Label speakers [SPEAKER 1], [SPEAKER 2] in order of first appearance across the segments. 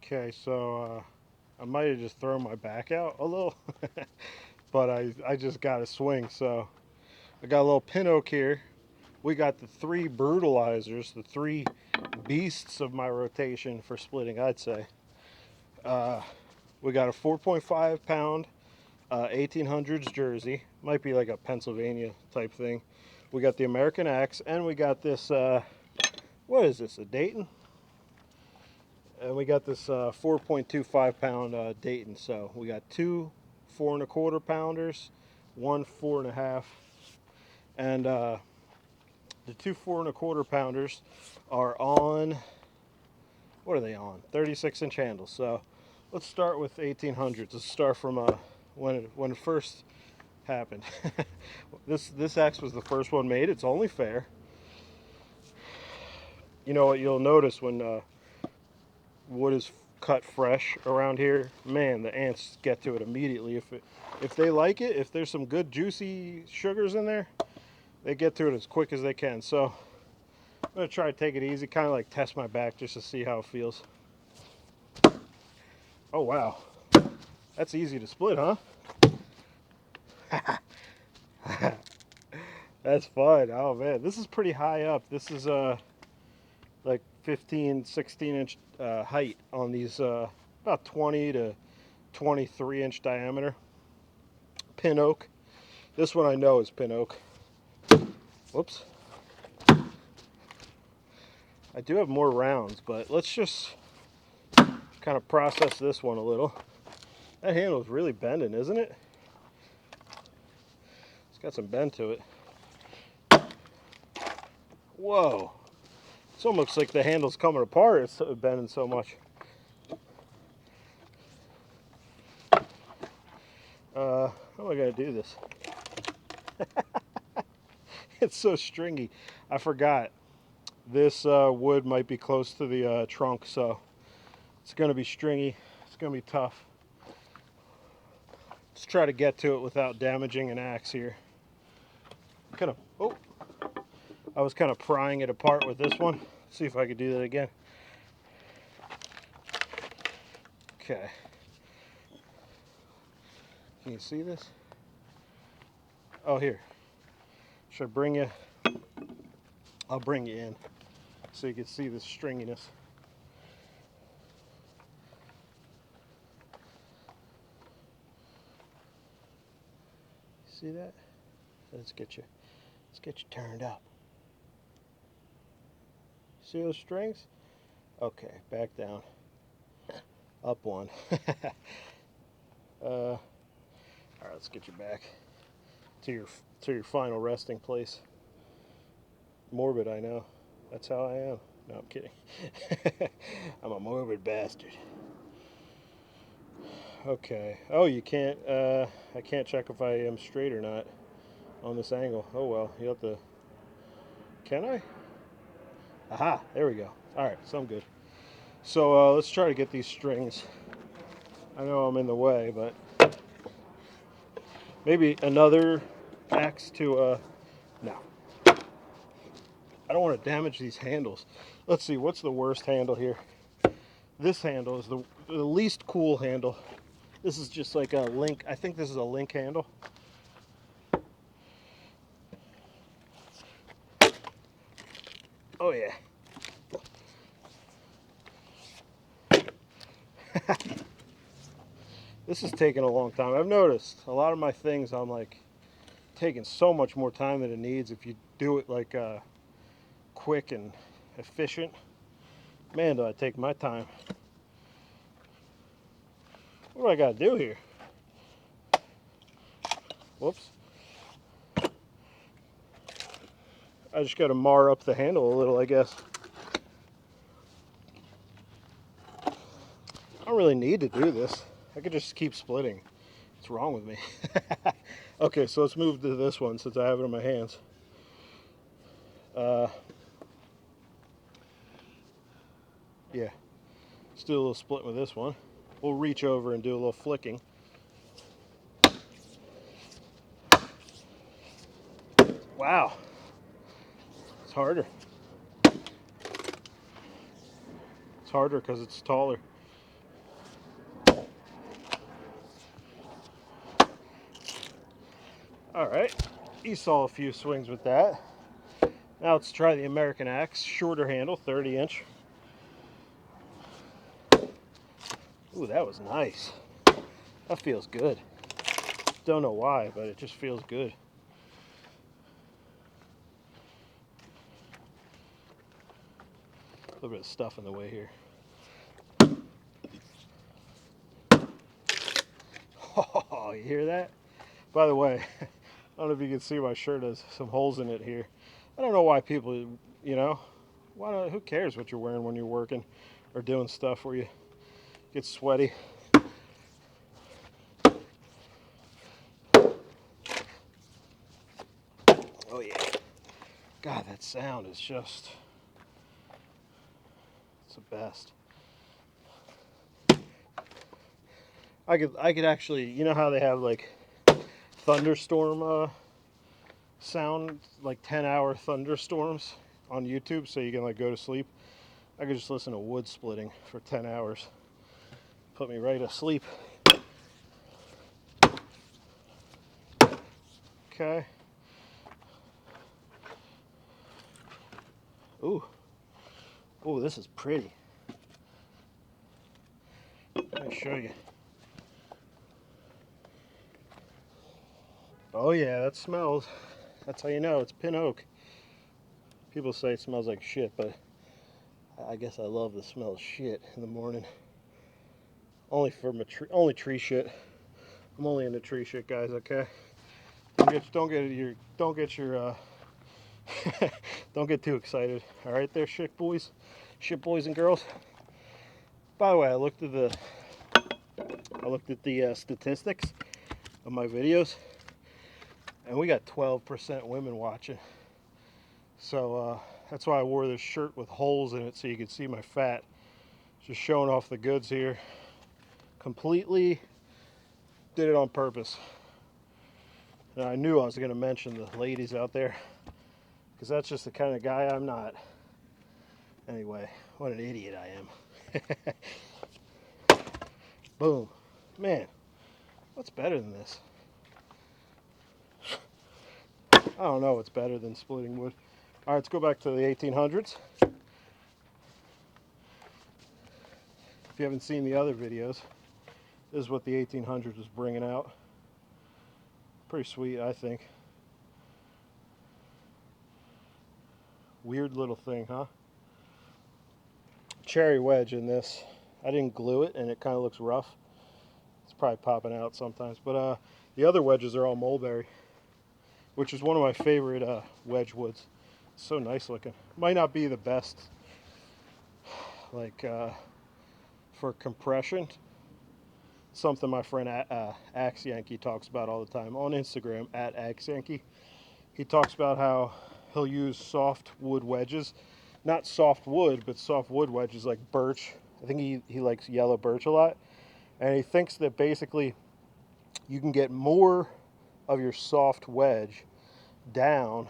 [SPEAKER 1] Okay, so I might have just thrown my back out a little, but I just got a swing. So I got a little pin oak here. We got the three brutalizers, the three beasts of my rotation for splitting, I'd say. Uh, we got a 4.5 pound 1800s jersey. Might be like a Pennsylvania type thing. We got the American Axe, and we got this, what is this, a Dayton? And we got this 4.25 pound Dayton. So we got two 4 1/4 pounders, one 4.5, and the two 4 1/4 pounders are on, what are they on? 36-inch handles. So let's start with 1800s. Let's start from when it first happened. This axe was the first one made. It's only fair. You know what you'll notice when wood is cut fresh around here, man, the ants get to it immediately. If they like it, if there's some good juicy sugars in there, they get to it as quick as they can. So I'm gonna try to take it easy, kind of like test my back just to see how it feels. Oh wow, that's easy to split, huh? That's fun. Oh man, this is pretty high up. This is like 15, 16-inch height on these, about 20 to 23-inch diameter pin oak. This one I know is pin oak. Whoops. I do have more rounds, but let's just kind of process this one a little. That handle is really bending, isn't it? It's got some bend to it. Whoa. It's almost like the handle's coming apart. It's bending so much. How am I going to do this? It's so stringy. I forgot. This wood might be close to the trunk, so it's going to be stringy. It's going to be tough. Let's try to get to it without damaging an axe here. I was kind of prying it apart with this one. See if I could do that again. Okay. Can you see this? Oh, here. Should I bring you? I'll bring you in so you can see the stringiness. See that? Let's get you turned up. See those strings? Okay, back down. Up one. All right, let's get you back to your final resting place. Morbid, I know. That's how I am. No, I'm kidding. I'm a morbid bastard. Okay. Oh, you can't. I can't check if I am straight or not on this angle. Oh well, you have to. Can I? Aha! There we go. All right, so I'm good. So let's try to get these strings. I know I'm in the way, but maybe another axe to. No, I don't want to damage these handles. Let's see. What's the worst handle here? This handle is the least cool handle. This is just like a link. I think this is a link handle. Oh yeah. This is taking a long time. I've noticed a lot of my things I'm like taking so much more time than it needs if you do it like quick and efficient. Man, do I take my time. What do I got to do here? Whoops. I just got to mar up the handle a little, I guess. I don't really need to do this. I could just keep splitting. What's wrong with me? Okay, so let's move to this one since I have it in my hands. Yeah, let's do a little split with this one. We'll reach over and do a little flicking. Wow, it's harder. It's harder because it's taller. All right, you saw a few swings with that. Now let's try the American Axe, shorter handle, 30-inch. Ooh, that was nice. That feels good. Don't know why, but it just feels good. A little bit of stuff in the way here. Oh, you hear that? By the way, I don't know if you can see my shirt has some holes in it here. I don't know why people, why don't, who cares what you're wearing when you're working or doing stuff where you get sweaty. Oh yeah. God, that sound is just, it's the best. I could actually, you know how they have like thunderstorm sound, like 10-hour thunderstorms on YouTube so you can like go to sleep? I could just listen to wood splitting for 10 hours. Put me right to sleep. Okay. Ooh. Ooh, this is pretty. Let me show you. Oh yeah, that smells. That's how you know it's pin oak. People say it smells like shit, but I guess I love the smell of shit in the morning. Only from only tree shit. I'm only into tree shit, guys. Okay. Don't get your don't get too excited. All right, there, shit boys and girls. By the way, I looked at the statistics of my videos, and we got 12% women watching. So that's why I wore this shirt with holes in it so you could see my fat. Just showing off the goods here. Completely did it on purpose. Now, I knew I was going to mention the ladies out there because that's just the kind of guy I'm not. Anyway, what an idiot I am. Boom. Man, what's better than this? I don't know what's better than splitting wood. All right, let's go back to the 1800s. If you haven't seen the other videos, this is what the 1800s was bringing out. Pretty sweet, I think. Weird little thing, huh? Cherry wedge in this. I didn't glue it, and it kind of looks rough. It's probably popping out sometimes. But the other wedges are all mulberry, which is one of my favorite wedge woods. It's so nice looking. Might not be the best, like for compression. Something my friend Axe Yankee talks about all the time on Instagram, at Axe Yankee. He talks about how he'll use soft wood wedges. Not soft wood, but soft wood wedges like birch. I think he likes yellow birch a lot. And he thinks that basically you can get more of your soft wedge down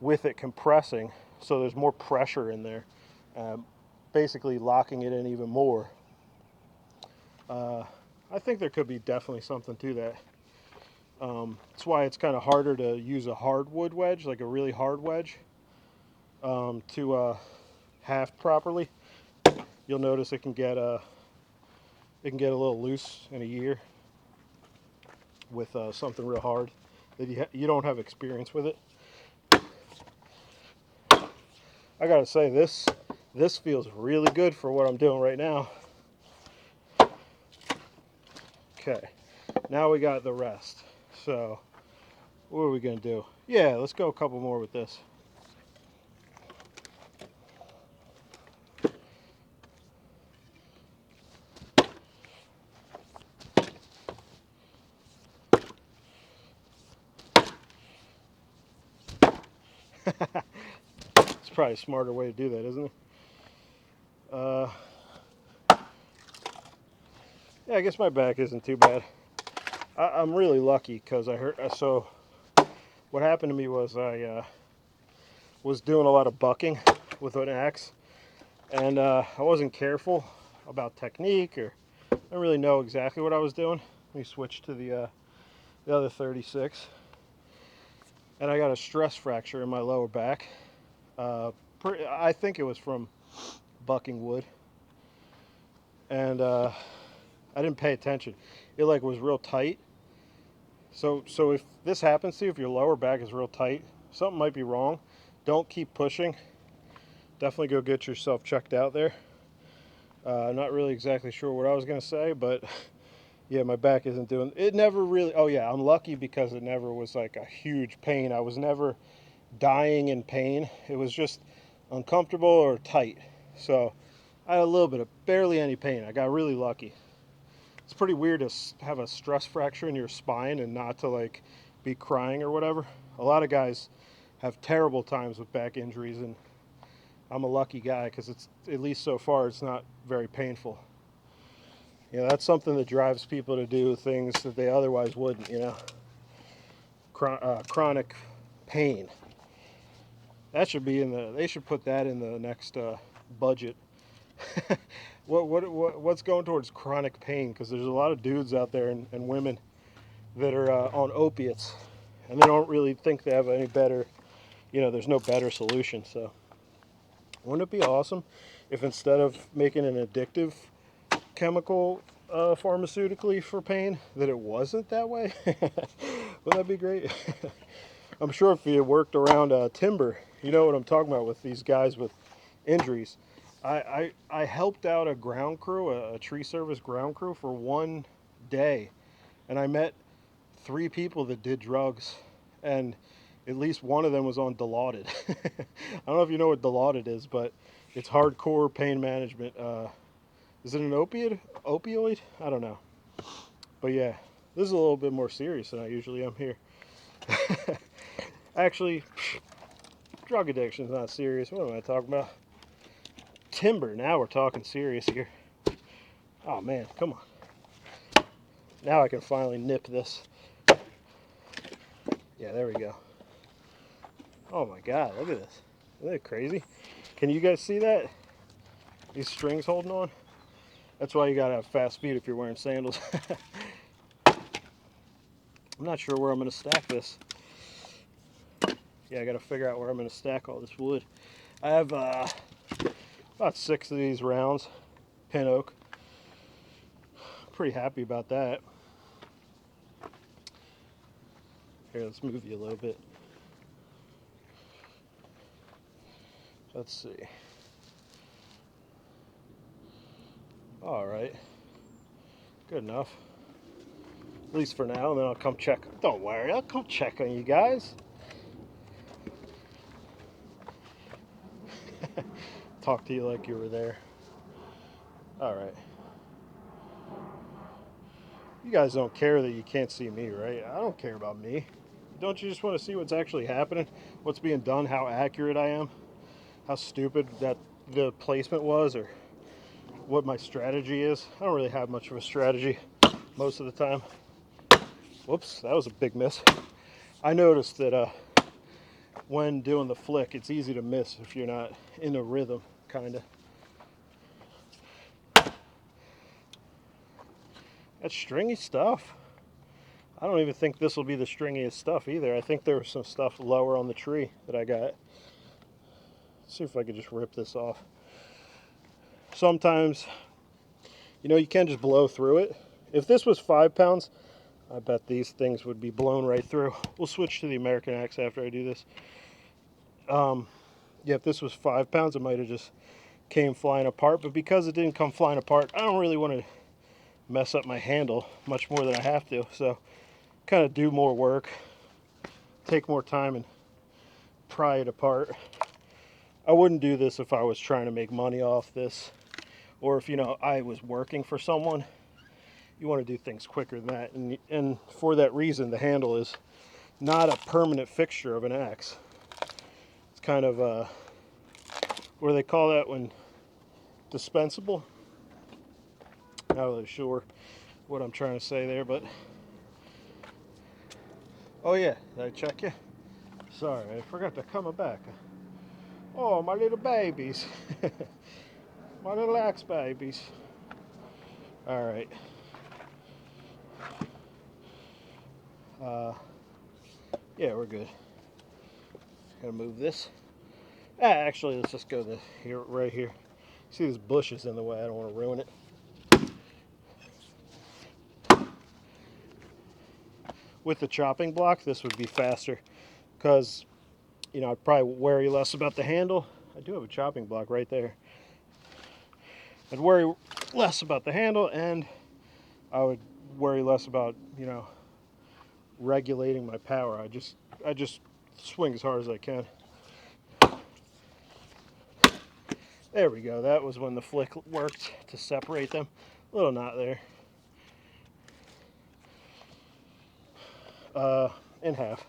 [SPEAKER 1] with it compressing, so there's more pressure in there, basically locking it in even more. I think there could be definitely something to that. That's why it's kind of harder to use a hardwood wedge, like a really hard wedge, to haft properly. You'll notice it can get a little loose in a year with something real hard that you don't have experience with it. I gotta say, this feels really good for what I'm doing right now. Okay, now we got the rest. So what are we gonna do? Yeah, let's go a couple more with this. It's probably a smarter way to do that, isn't it? Yeah, I guess my back isn't too bad. I'm really lucky because I heard. So what happened to me was I was doing a lot of bucking with an axe, and I wasn't careful about technique, or I didn't really know exactly what I was doing. Let me switch to the other 36. and I got a stress fracture in my lower back. I think it was from bucking wood, and I didn't pay attention. It like was real tight. So if this happens to you, if your lower back is real tight, something might be wrong. Don't keep pushing. Definitely go get yourself checked out there. Not really exactly sure what I was gonna say, but yeah, my back isn't doing it. Never really. Oh yeah, I'm lucky because it never was like a huge pain. I was never dying in pain. It was just uncomfortable or tight. So I had a little bit of barely any pain. I got really lucky. It's pretty weird to have a stress fracture in your spine and not to like be crying or whatever. A lot of guys have terrible times with back injuries, and I'm a lucky guy because it's, at least so far, it's not very painful. You know, that's something that drives people to do things that they otherwise wouldn't, you know. Chronic pain. That should be in the, they should put that in the next budget. What's going towards chronic pain? Because there's a lot of dudes out there and women that are on opiates, and they don't really think they have any better, you know, there's no better solution. So wouldn't it be awesome if instead of making an addictive chemical pharmaceutically for pain, that it wasn't that way? Wouldn't that be great? I'm sure if you worked around timber, you know what I'm talking about with these guys with injuries. I helped out a ground crew, a tree service ground crew, for one day, and I met 3 people that did drugs, and at least one of them was on Dilaudid. I don't know if you know what Dilaudid is, but it's hardcore pain management. Is it an opioid? I don't know. But yeah, this is a little bit more serious than I usually am here. Actually, drug addiction is not serious. What am I talking about? Timber. Now we're talking serious here. Oh man, come on. Now I can finally nip this. Yeah, there we go. Oh my god, look at this. Isn't that crazy? Can you guys see that? These strings holding on? That's why you gotta have fast feet if you're wearing sandals. I'm not sure where I'm gonna stack this. Yeah, I gotta figure out where I'm gonna stack all this wood. I have about 6 of these rounds, pin oak. Pretty happy about that. Here, let's move you a little bit. Let's see. All right, good enough. At least for now, and then I'll come check. Don't worry, I'll come check on you guys. Talk to you like you were there. All right. You guys don't care that you can't see me, right? I don't care about me. Don't you just want to see what's actually happening? What's being done? How accurate I am? How stupid that the placement was, or what my strategy is? I don't really have much of a strategy most of the time. Whoops, that was a big miss. I noticed that when doing the flick, it's easy to miss if you're not in a rhythm, kind of. That's stringy stuff. I don't even think this will be the stringiest stuff either. I think there was some stuff lower on the tree that I got. Let's see if I could just rip this off. Sometimes, you know, you can't just blow through it. If this was 5 pounds, I bet these things would be blown right through. We'll switch to the American axe after I do this. Yeah, if this was 5 pounds, it might have just came flying apart. But because it didn't come flying apart, I don't really want to mess up my handle much more than I have to. So kind of do more work, take more time, and pry it apart. I wouldn't do this if I was trying to make money off this, or if, you know, I was working for someone. You want to do things quicker than that, and for that reason, the handle is not a permanent fixture of an axe. It's kind of what do they call that when dispensable? Not really sure what I'm trying to say there, but oh yeah, did I check you? Sorry, I forgot to come back. Oh, my little babies. My little axe babies. All right. Yeah, we're good. Gotta move this. Actually, let's just go here, right here. See, this bush is in the way. I don't want to ruin it. With the chopping block, this would be faster because, you know, I'd probably worry less about the handle. I do have a chopping block right there. I'd worry less about the handle, and I would worry less about, you know, regulating my power. I just swing as hard as I can. There we go. That was when the flick worked to separate them. A little knot there. In half.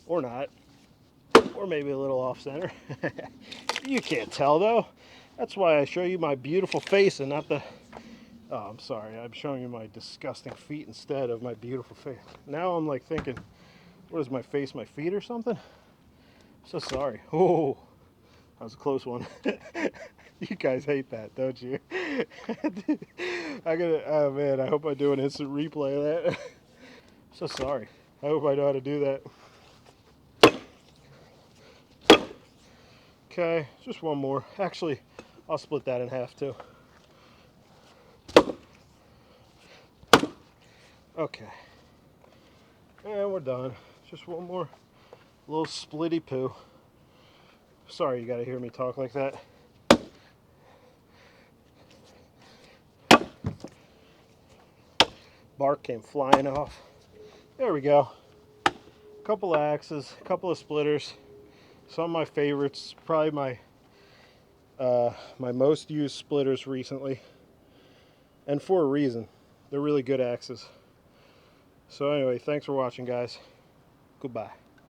[SPEAKER 1] Or not. Or maybe a little off center. You can't tell though. That's why I show you my beautiful face and not the... Oh, I'm sorry. I'm showing you my disgusting feet instead of my beautiful face. Now I'm like thinking, what is my face, my feet or something? I'm so sorry. Oh, that was a close one. You guys hate that, don't you? Oh man, I hope I do an instant replay of that. I'm so sorry. I hope I know how to do that. Okay, just one more. Actually, I'll split that in half too. Okay. And we're done. Just one more little splitty poo. Sorry you gotta hear me talk like that. Bark came flying off. There we go. A couple of axes, a couple of splitters. Some of my favorites, probably my most used splitters recently. And for a reason. They're really good axes. So anyway, thanks for watching, guys. Goodbye.